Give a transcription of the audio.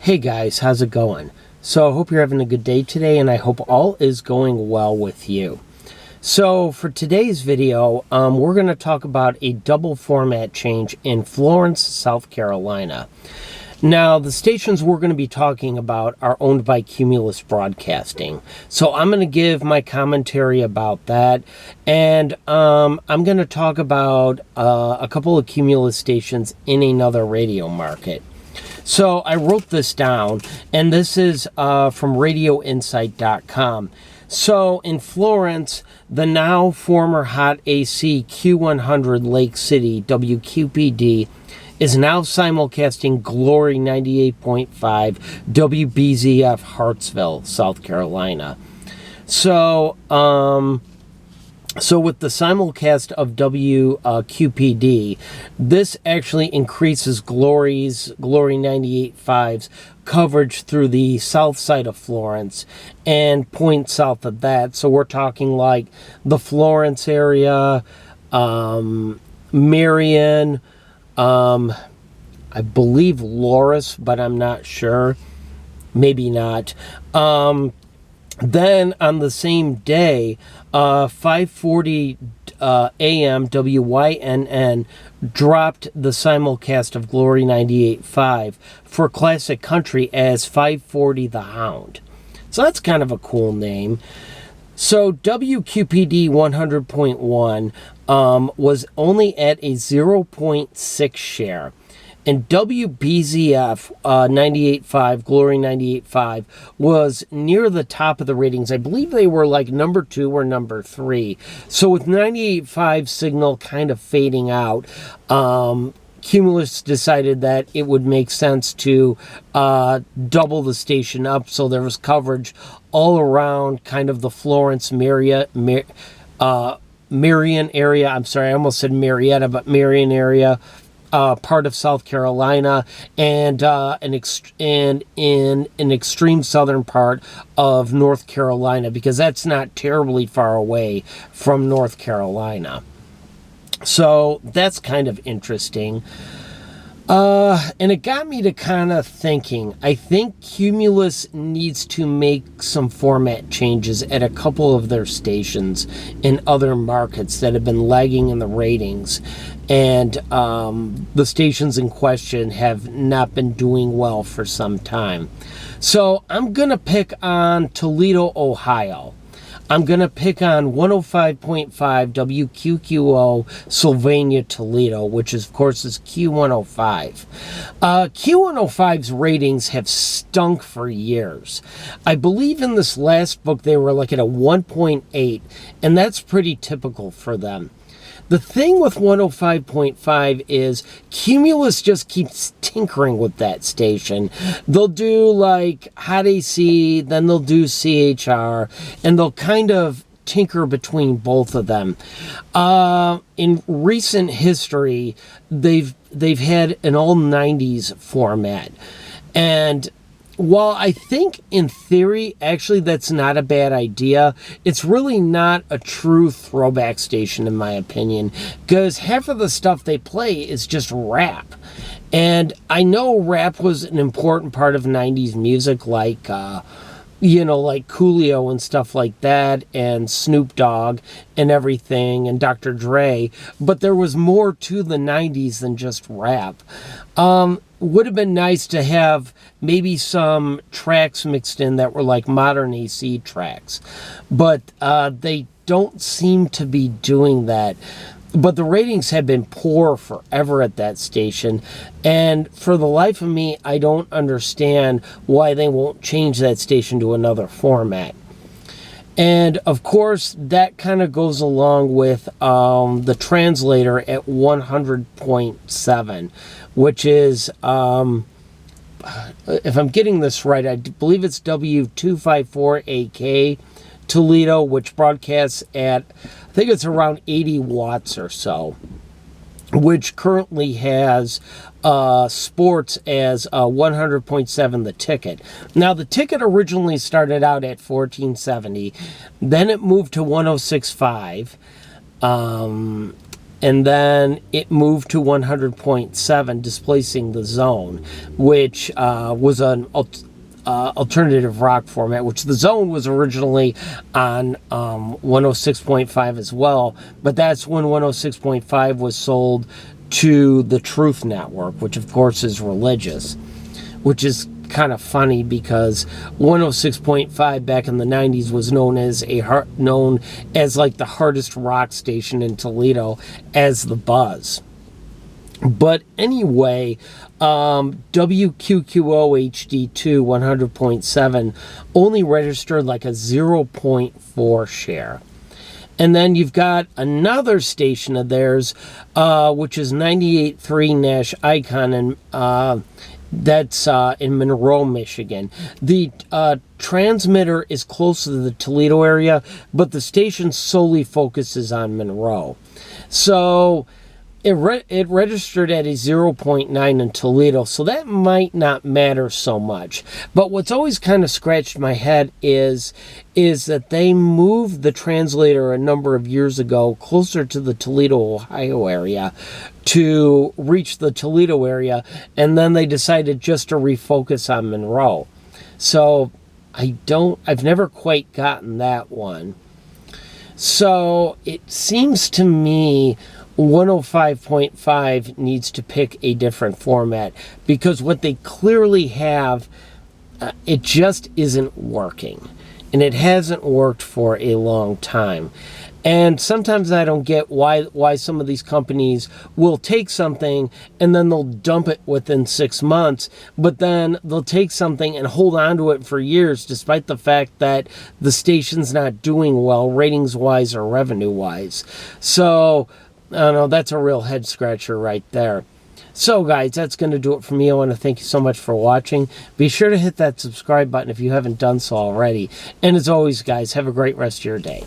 Hey guys, how's it going? So I hope you're having a good day today, and I hope all is going well with you. So for today's video, we're going to talk about a double format change in Florence, South Carolina. Now, the stations we're going to be talking about are owned by Cumulus Broadcasting. So I'm going to give my commentary about that, and I'm going to talk about a couple of Cumulus stations in another radio market. So I wrote this down, and this is from radioinsight.com. So in Florence, the now former Hot AC Q100 Lake City, WQPD, is now simulcasting Glory 98.5 WBZF Hartsville, South Carolina. So with the simulcast of WQPD, this actually increases Glory 98.5's coverage through the south side of Florence and points south of that. So we're talking like the Florence area, Marion, I believe Loris, but I'm not sure. Maybe not. Then on the same day, 5:40 a.m. WYNN dropped the simulcast of Glory 98.5 for Classic Country as 540 The Hound. So that's kind of a cool name. So WQPD 100.1 was only at a 0.6 share. And WBZF 98.5, Glory 98.5, was near the top of the ratings. I believe they were like number 2 or number 3. So with 98.5 signal kind of fading out, Cumulus decided that it would make sense to double the station up. So there was coverage all around kind of the Florence, Marion area. I'm sorry, I almost said Marietta, but Marion area. Part of South Carolina, and in an extreme southern part of North Carolina, because that's not terribly far away from North Carolina. So that's kind of interesting. And it got me to kind of thinking, I think Cumulus needs to make some format changes at a couple of their stations in other markets that have been lagging in the ratings. And the stations in question have not been doing well for some time. So I'm going to pick on Toledo, Ohio. I'm going to pick on 105.5 WQQO Sylvania, Toledo, which is, of course, is Q105. Q105's ratings have stunk for years. I believe in this last book they were like at a 1.8, and that's pretty typical for them. The thing with 105.5 is Cumulus just keeps tinkering with that station. They'll do like Hot AC, then they'll do CHR, and they'll kind of tinker between both of them. In recent history, they've had an all 90s format. And while I think in theory, actually, that's not a bad idea, it's really not a true throwback station, in my opinion, because half of the stuff they play is just rap. And I know rap was an important part of 90s music, like, like Coolio and stuff like that, and Snoop Dogg and everything, and Dr. Dre, but there was more to the 90s than just rap. Would have been nice to have maybe some tracks mixed in that were like modern AC tracks, but they don't seem to be doing that. But the ratings have been poor forever at that station, and for the life of me, I don't understand why they won't change that station to another format. And of course, that kind of goes along with the translator at 100.7, which is, if I'm getting this right, I believe it's W254AK Toledo, which broadcasts at, I think it's around 80 watts or so, which currently has sports as 100.7 The Ticket. Now, The Ticket originally started out at 1470, then it moved to 106.5, and then it moved to 100.7, displacing the zone, which was an alternative rock format, which the zone was originally on 106.5 as well, but that's when 106.5 was sold to the Truth Network, which of course is religious, which is kind of funny because 106.5 back in the 90s was known as like the hardest rock station in Toledo as the Buzz. But anyway, WQQO HD2 100.7 only registered like a 0.4 share. And then you've got another station of theirs, which is 98.3 Nash Icon, and that's in Monroe, Michigan. The transmitter is close to the Toledo area, but the station solely focuses on Monroe. So it registered at a 0.9 in Toledo, so that might not matter so much. But what's always kind of scratched my head is that they moved the translator a number of years ago closer to the Toledo, Ohio area to reach the Toledo area, and then they decided just to refocus on Monroe. So I've never quite gotten that one. So it seems to me 105.5 needs to pick a different format, because what they clearly have, it just isn't working. And it hasn't worked for a long time. And sometimes I don't get why some of these companies will take something and then they'll dump it within 6 months, but then they'll take something and hold on to it for years, despite the fact that the station's not doing well, ratings-wise or revenue-wise. So I don't know, that's a real head scratcher right there. So guys, that's going to do it for me. I want to thank you so much for watching. Be sure to hit that subscribe button if you haven't done so already. And as always, guys, have a great rest of your day.